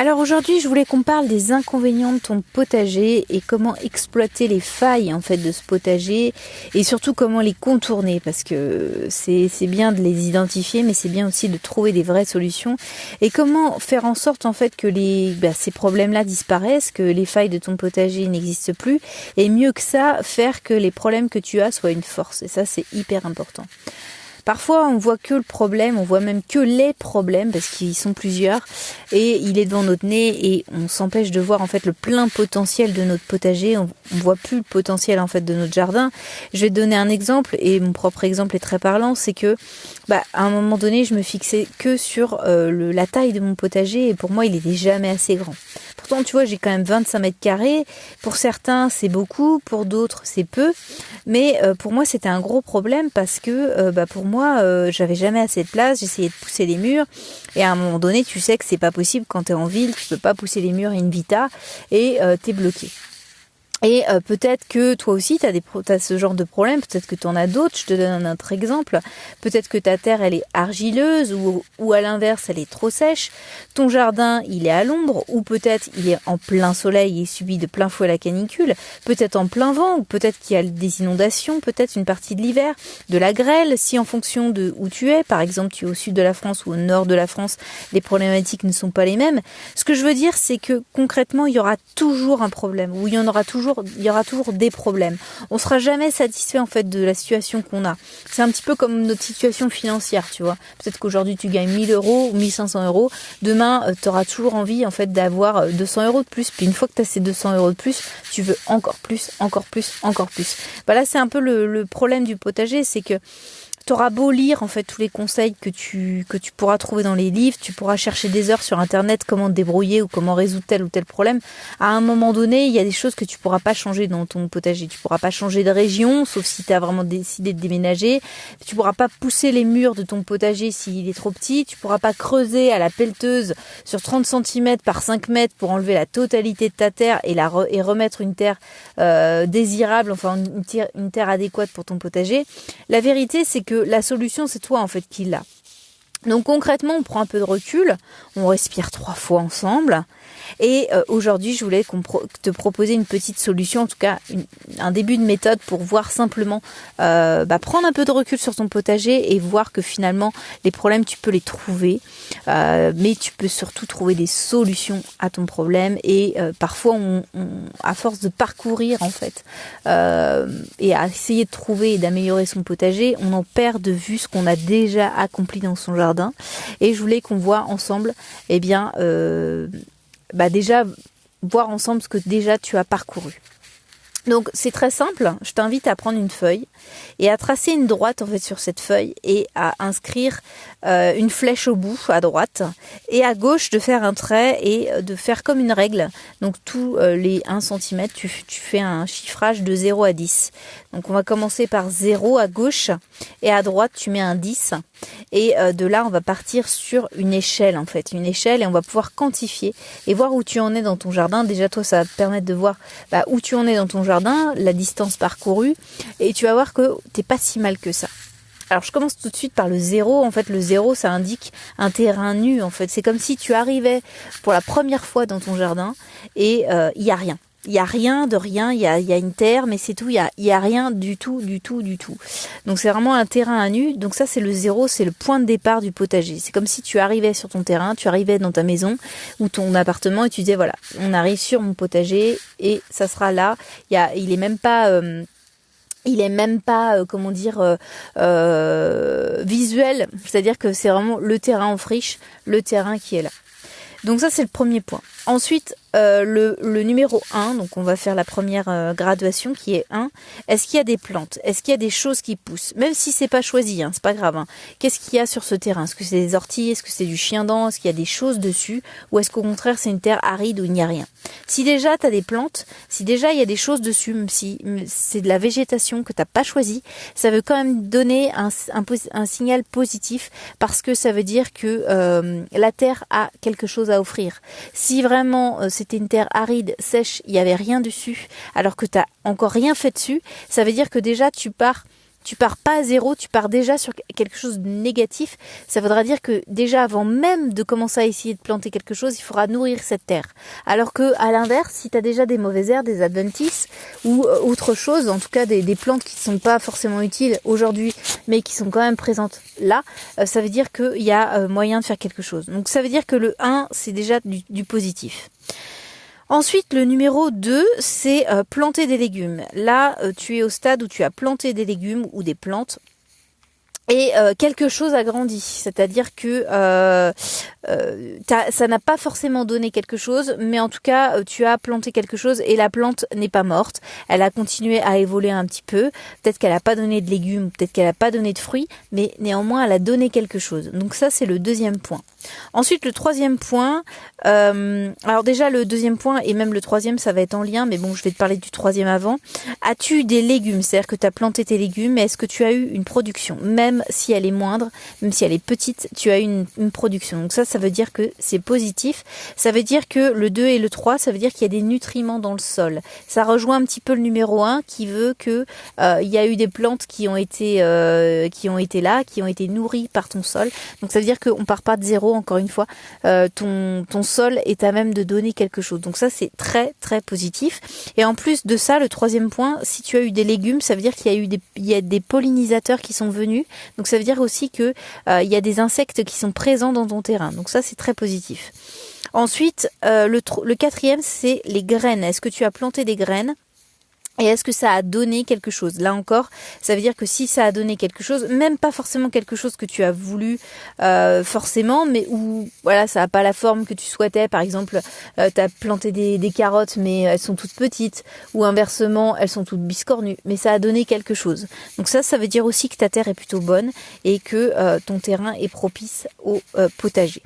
Alors aujourd'hui, je voulais qu'on parle des inconvénients de ton potager et comment exploiter les failles en fait de ce potager et surtout comment les contourner parce que c'est bien de les identifier mais c'est bien aussi de trouver des vraies solutions et comment faire en sorte en fait que ces problèmes-là disparaissent, que les failles de ton potager n'existent plus et mieux que ça, faire que les problèmes que tu as soient une force et ça c'est hyper important. Parfois, on voit que le problème, on voit même que les problèmes, parce qu'ils sont plusieurs, et il est devant notre nez, et on s'empêche de voir en fait le plein potentiel de notre potager, on voit plus le potentiel en fait de notre jardin. Je vais te donner un exemple, et mon propre exemple est très parlant, c'est que à un moment donné, je me fixais que sur la taille de mon potager, et pour moi, il était jamais assez grand. Pourtant, tu vois, j'ai quand même 25 mètres carrés, pour certains, c'est beaucoup, pour d'autres, c'est peu, mais pour moi, c'était un gros problème, parce que pour moi, j'avais jamais assez de place, j'essayais de pousser les murs et à un moment donné tu sais que c'est pas possible quand t'es en ville, tu peux pas pousser les murs in vita et t'es bloqué. Et peut-être que toi aussi t'as ce genre de problème, peut-être que t'en as d'autres, je te donne un autre exemple, peut-être que ta terre elle est argileuse ou à l'inverse elle est trop sèche, ton jardin il est à l'ombre ou peut-être il est en plein soleil et subit de plein fouet la canicule, peut-être en plein vent ou peut-être qu'il y a des inondations, peut-être une partie de l'hiver, de la grêle, si en fonction de où tu es, par exemple tu es au sud de la France ou au nord de la France, les problématiques ne sont pas les mêmes. Ce que je veux dire c'est que concrètement il y aura toujours un problème, ou il y aura toujours des problèmes. On sera jamais satisfait en fait de la situation qu'on a. C'est un petit peu comme notre situation financière, tu vois. Peut-être qu'aujourd'hui tu gagnes 1000 euros ou 1500 euros. Demain, tu auras toujours envie en fait d'avoir 200 euros de plus. Puis une fois que tu as ces 200 euros de plus, tu veux encore plus, encore plus, encore plus. Là, c'est un peu le problème du potager, c'est que t'auras beau lire en fait tous les conseils que tu pourras trouver dans les livres, tu pourras chercher des heures sur internet comment te débrouiller ou comment résoudre tel ou tel problème. À un moment donné, il y a des choses que tu pourras pas changer dans ton potager. Tu pourras pas changer de région, sauf si tu as vraiment décidé de déménager. Tu pourras pas pousser les murs de ton potager s'il est trop petit. Tu pourras pas creuser à la pelleteuse sur 30 cm par 5 mètres pour enlever la totalité de ta terre et remettre une terre désirable, enfin une terre adéquate pour ton potager. La vérité, c'est que la solution, c'est toi en fait qui l'a. Donc concrètement, on prend un peu de recul, on respire 3 fois ensemble. Et aujourd'hui, je voulais te proposer une petite solution, en tout cas un début de méthode pour voir simplement prendre un peu de recul sur ton potager et voir que finalement les problèmes tu peux les trouver, mais tu peux surtout trouver des solutions à ton problème. Et parfois, à force de parcourir en fait et à essayer de trouver et d'améliorer son potager, on en perd de vue ce qu'on a déjà accompli dans son jardin. Et je voulais qu'on voit ensemble, déjà voir ensemble ce que déjà tu as parcouru. Donc c'est très simple, je t'invite à prendre une feuille et à tracer une droite en fait sur cette feuille et à inscrire une flèche au bout à droite et à gauche de faire un trait et de faire comme une règle. Donc tous les 1 cm tu fais un chiffrage de 0 à 10. Donc on va commencer par 0 à gauche et à droite tu mets un 10 et de là on va partir sur une échelle en fait, une échelle et on va pouvoir quantifier et voir où tu en es dans ton jardin. Déjà toi ça va te permettre de voir où tu en es dans ton jardin, la distance parcourue et tu vas voir que t'es pas si mal que ça. Alors je commence tout de suite par le 0. En fait le 0 ça indique un terrain nu en fait. C'est comme si tu arrivais pour la première fois dans ton jardin et il y a rien. Il y a rien de rien, il y a une terre, mais c'est tout, il y a rien du tout. Donc c'est vraiment un terrain à nu. Donc ça c'est le 0, c'est le point de départ du potager. C'est comme si tu arrivais sur ton terrain, tu arrivais dans ta maison ou ton appartement et tu disais voilà, on arrive sur mon potager et ça sera là. Il est même pas visuel, c'est-à-dire que c'est vraiment le terrain en friche, le terrain qui est là. Donc ça c'est le premier point. Ensuite, le numéro 1, donc on va faire la première graduation qui est 1. Est-ce qu'il y a des plantes? Est-ce qu'il y a des choses qui poussent? Même si c'est pas choisi, c'est pas grave. Qu'est-ce qu'il y a sur ce terrain? Est-ce que c'est des orties? Est-ce que c'est du chien-dent? Est-ce qu'il y a des choses dessus? Ou est-ce qu'au contraire c'est une terre aride où il n'y a rien? Si déjà tu as des plantes, si déjà il y a des choses dessus, même si c'est de la végétation que tu n'as pas choisi, ça veut quand même donner un signal positif parce que ça veut dire que la terre a quelque chose à offrir. Si vraiment c'était une terre aride, sèche, il n'y avait rien dessus, alors que tu n'as encore rien fait dessus, ça veut dire que déjà tu pars tu pars pas à zéro, tu pars déjà sur quelque chose de négatif. Ça voudra dire que déjà avant même de commencer à essayer de planter quelque chose, il faudra nourrir cette terre. Alors que à l'inverse, si tu as déjà des mauvaises herbes, des adventices ou autre chose, en tout cas des plantes qui sont pas forcément utiles aujourd'hui, mais qui sont quand même présentes là, ça veut dire qu'il y a moyen de faire quelque chose. Donc ça veut dire que le 1, c'est déjà du positif. Ensuite, le numéro 2, c'est planter des légumes. Là, tu es au stade où tu as planté des légumes ou des plantes et quelque chose a grandi. C'est-à-dire que ça n'a pas forcément donné quelque chose, mais en tout cas, tu as planté quelque chose et la plante n'est pas morte. Elle a continué à évoluer un petit peu. Peut-être qu'elle n'a pas donné de légumes, peut-être qu'elle n'a pas donné de fruits, mais néanmoins, elle a donné quelque chose. Donc ça, c'est le deuxième point. Ensuite, le troisième point, alors déjà le deuxième point et même le troisième, ça va être en lien, mais bon, je vais te parler du troisième avant. As-tu eu des légumes? C'est-à-dire que tu as planté tes légumes, mais est-ce que tu as eu une production? Même si elle est moindre, même si elle est petite, tu as eu une production. Donc ça veut dire que c'est positif. Ça veut dire que le 2 et le 3, ça veut dire qu'il y a des nutriments dans le sol. Ça rejoint un petit peu le numéro 1 qui veut que il y a eu des plantes qui ont été là, qui ont été nourries par ton sol. Donc ça veut dire qu'on part pas de zéro. Encore une fois, ton sol est à même de donner quelque chose. Donc ça, c'est très très positif. Et en plus de ça, le troisième point, si tu as eu des légumes, ça veut dire qu'il y a des pollinisateurs qui sont venus. Donc ça veut dire aussi que il y a des insectes qui sont présents dans ton terrain. Donc ça, c'est très positif. Ensuite, le quatrième, c'est les graines. Est-ce que tu as planté des graines ? Et est-ce que ça a donné quelque chose? Là encore, ça veut dire que si ça a donné quelque chose, même pas forcément quelque chose que tu as voulu forcément, mais où voilà, ça n'a pas la forme que tu souhaitais. Par exemple, tu as planté des carottes, mais elles sont toutes petites, ou inversement, elles sont toutes biscornues, mais ça a donné quelque chose. Donc ça veut dire aussi que ta terre est plutôt bonne et que ton terrain est propice au potager.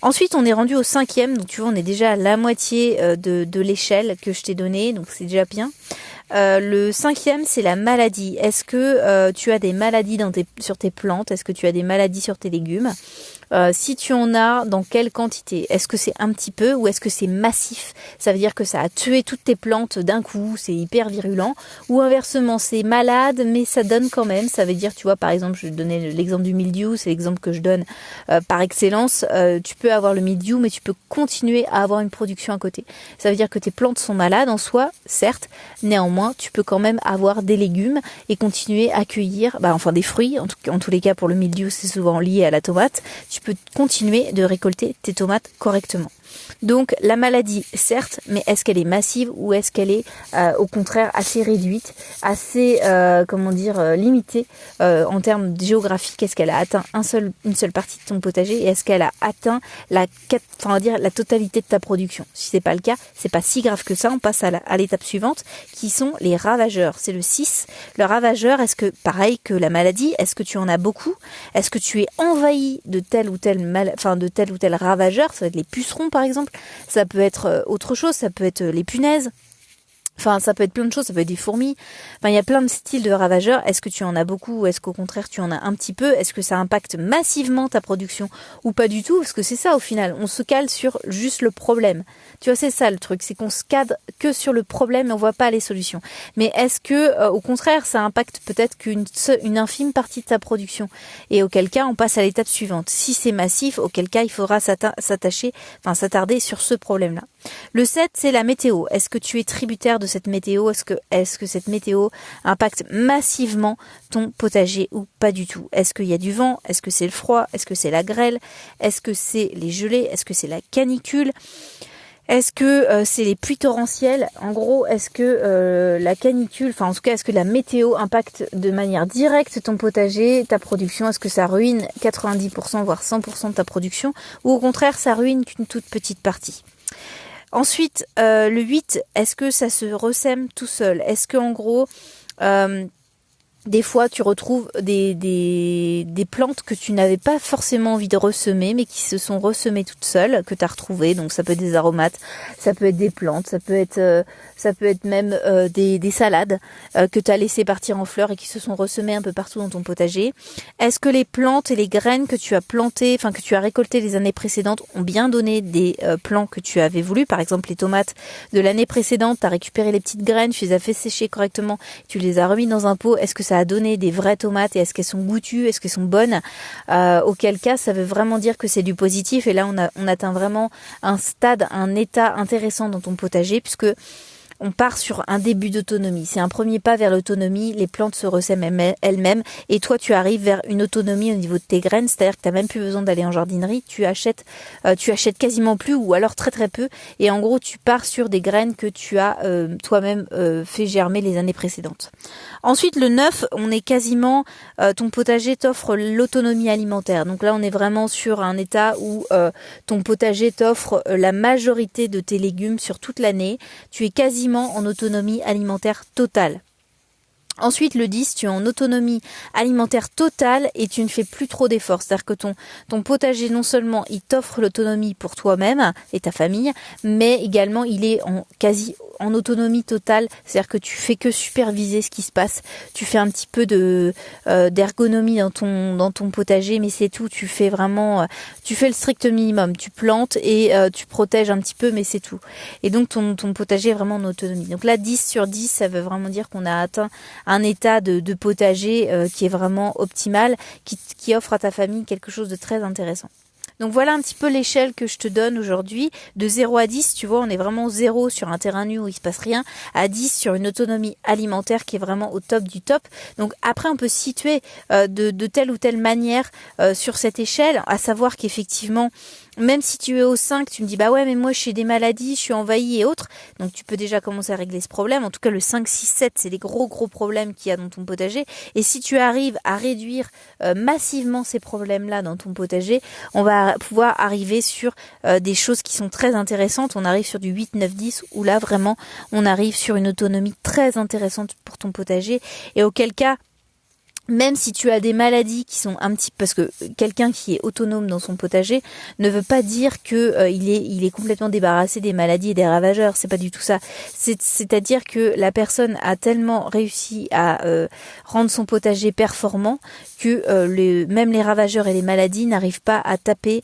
Ensuite, on est rendu au 5e, donc tu vois, on est déjà à la moitié de l'échelle que je t'ai donnée, donc c'est déjà bien. Le 5e, c'est la maladie. Est-ce que tu as des maladies sur tes plantes? Est-ce que tu as des maladies sur tes légumes? Si tu en as, dans quelle quantité? Est-ce que c'est un petit peu ou est-ce que c'est massif? Ça veut dire que ça a tué toutes tes plantes d'un coup, c'est hyper virulent. Ou inversement, c'est malade, mais ça donne quand même. Ça veut dire, tu vois, par exemple, je vais te donner l'exemple du mildiou, c'est l'exemple que je donne par excellence. Tu peux avoir le mildiou, mais tu peux continuer à avoir une production à côté. Ça veut dire que tes plantes sont malades en soi, certes, néanmoins, tu peux quand même avoir des légumes et continuer à cueillir, des fruits. En tous les cas, pour le mildiou, c'est souvent lié à la tomate. Tu peux continuer de récolter tes tomates correctement. Donc la maladie, certes, mais est-ce qu'elle est massive ou est-ce qu'elle est au contraire assez réduite, assez limitée en termes géographiques? Est-ce qu'elle a atteint une seule partie de ton potager et est-ce qu'elle a atteint la totalité de ta production? Si c'est pas le cas, c'est pas si grave que ça. On passe à l'étape suivante, qui sont les ravageurs. C'est le 6. Le ravageur, est-ce que pareil que la maladie, est-ce que tu en as beaucoup? Est-ce que tu es envahi de tel ou tel ravageur? Ça va être les pucerons par exemple, ça peut être autre chose, ça peut être les punaises, ça peut être plein de choses, ça peut être des fourmis, il y a plein de styles de ravageurs. Est-ce que tu en as beaucoup ou est-ce qu'au contraire tu en as un petit peu? Est-ce que ça impacte massivement ta production ou pas du tout? Parce que c'est ça au final, on se cale sur juste le problème. Tu vois, c'est ça le truc, c'est qu'on se cadre que sur le problème et on voit pas les solutions. Mais est-ce que au contraire ça impacte peut-être qu'une infime partie de ta production? Et auquel cas on passe à l'étape suivante. Si c'est massif, auquel cas il faudra s'attarder sur ce problème-là. Le 7, c'est la météo. Est-ce que tu es tributaire de cette météo? Est-ce que cette météo impacte massivement ton potager ou pas du tout? Est-ce qu'il y a du vent? Est-ce que c'est le froid? Est-ce que c'est la grêle? Est-ce que c'est les gelées? Est-ce que c'est la canicule? Est-ce que c'est les pluies torrentielles? En gros, est-ce que la canicule, en tout cas, est-ce que la météo impacte de manière directe ton potager, ta production? Est-ce que ça ruine 90% voire 100% de ta production? Ou au contraire, ça ruine qu'une toute petite partie? Ensuite, le 8, est-ce que ça se ressème tout seul? Est-ce que en gros, des fois tu retrouves des plantes que tu n'avais pas forcément envie de ressemer, mais qui se sont ressemées toutes seules, que tu as retrouvées? Donc ça peut être des aromates, ça peut être des plantes, ça peut être même des salades que tu as laissées partir en fleurs et qui se sont ressemées un peu partout dans ton potager. Est-ce que les plantes et les graines que tu as plantées, que tu as récoltées les années précédentes ont bien donné des plants que tu avais voulu? Par exemple, les tomates de l'année précédente, tu as récupéré les petites graines, tu les as fait sécher correctement, tu les as remis dans un pot. Est-ce que ça a donné des vraies tomates et est-ce qu'elles sont goûtues, est-ce qu'elles sont bonnes, auquel cas ça veut vraiment dire que c'est du positif et là on atteint vraiment un stade, un état intéressant dans ton potager puisque on part sur un début d'autonomie. C'est un premier pas vers l'autonomie. Les plantes se ressèment elles-mêmes et toi, tu arrives vers une autonomie au niveau de tes graines. C'est-à-dire que tu n'as même plus besoin d'aller en jardinerie. Tu achètes quasiment plus ou alors très très peu. Et en gros, tu pars sur des graines que tu as toi-même fait germer les années précédentes. Ensuite, le 9, on est quasiment, ton potager t'offre l'autonomie alimentaire. Donc là, on est vraiment sur un état où ton potager t'offre la majorité de tes légumes sur toute l'année. Tu es quasiment en autonomie alimentaire totale. Ensuite, le 10, tu es en autonomie alimentaire totale et tu ne fais plus trop d'efforts. C'est-à-dire que ton potager, non seulement il t'offre l'autonomie pour toi-même et ta famille, mais également il est en autonomie totale. C'est-à-dire que tu fais que superviser ce qui se passe. Tu fais un petit peu d'ergonomie dans ton potager, mais c'est tout. Tu fais le strict minimum. Tu plantes et tu protèges un petit peu, mais c'est tout. Et donc ton potager est vraiment en autonomie. Donc là, 10 sur 10, ça veut vraiment dire qu'on a atteint un état de potager qui est vraiment optimal, qui offre à ta famille quelque chose de très intéressant. Donc voilà un petit peu l'échelle que je te donne aujourd'hui. De 0 à 10, tu vois, on est vraiment 0 sur un terrain nu où il se passe rien, à 10 sur une autonomie alimentaire qui est vraiment au top du top. Donc après, on peut se situer de telle ou telle manière sur cette échelle, à savoir qu'effectivement, même si tu es au 5, tu me dis bah ouais mais moi j'ai des maladies, je suis envahie et autres. Donc tu peux déjà commencer à régler ce problème. En tout cas le 5, 6, 7 c'est les gros problèmes qu'il y a dans ton potager. Et si tu arrives à réduire massivement ces problèmes-là dans ton potager, on va pouvoir arriver sur des choses qui sont très intéressantes. On arrive sur du 8, 9, 10 où là vraiment on arrive sur une autonomie très intéressante pour ton potager. Et auquel cas, même si tu as des maladies qui sont parce que quelqu'un qui est autonome dans son potager ne veut pas dire que il est complètement débarrassé des maladies et des ravageurs, c'est pas du tout ça. C'est-à-dire que la personne a tellement réussi à rendre son potager performant que même les ravageurs et les maladies n'arrivent pas à taper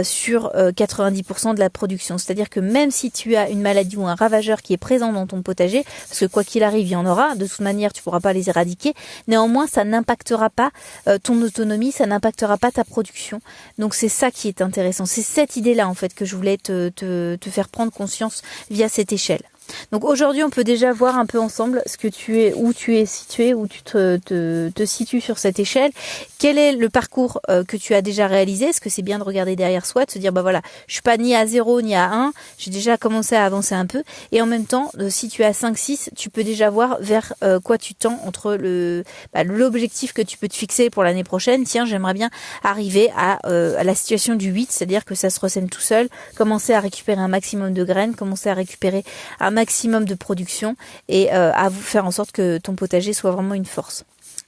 sur 90% de la production. C'est-à-dire que même si tu as une maladie ou un ravageur qui est présent dans ton potager, parce que quoi qu'il arrive, il y en aura, de toute manière tu pourras pas les éradiquer, néanmoins ça n'impactera pas ton autonomie, ça n'impactera pas ta production. Donc c'est ça qui est intéressant. C'est cette idée-là en fait que je voulais te faire prendre conscience via cette échelle. Donc aujourd'hui, on peut déjà voir un peu ensemble où tu es situé, où tu te situes sur cette échelle. Quel est le parcours que tu as déjà réalisé? Est-ce que c'est bien de regarder derrière soi, de se dire bah voilà, je suis pas ni à 0 ni à 1, j'ai déjà commencé à avancer un peu. Et en même temps, si tu es à 5, 6, tu peux déjà voir vers quoi tu tends entre l'objectif que tu peux te fixer pour l'année prochaine. Tiens, j'aimerais bien arriver à la situation du 8, c'est-à-dire que ça se ressème tout seul, commencer à récupérer un maximum de graines, commencer à récupérer un maximum de production et à vous faire en sorte que ton potager soit vraiment une force.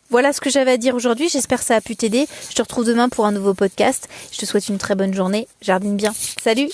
Voilà ce que j'avais à dire aujourd'hui, j'espère que ça a pu t'aider. Je te retrouve demain pour un nouveau podcast. Je te souhaite une très bonne journée, jardine bien. Salut!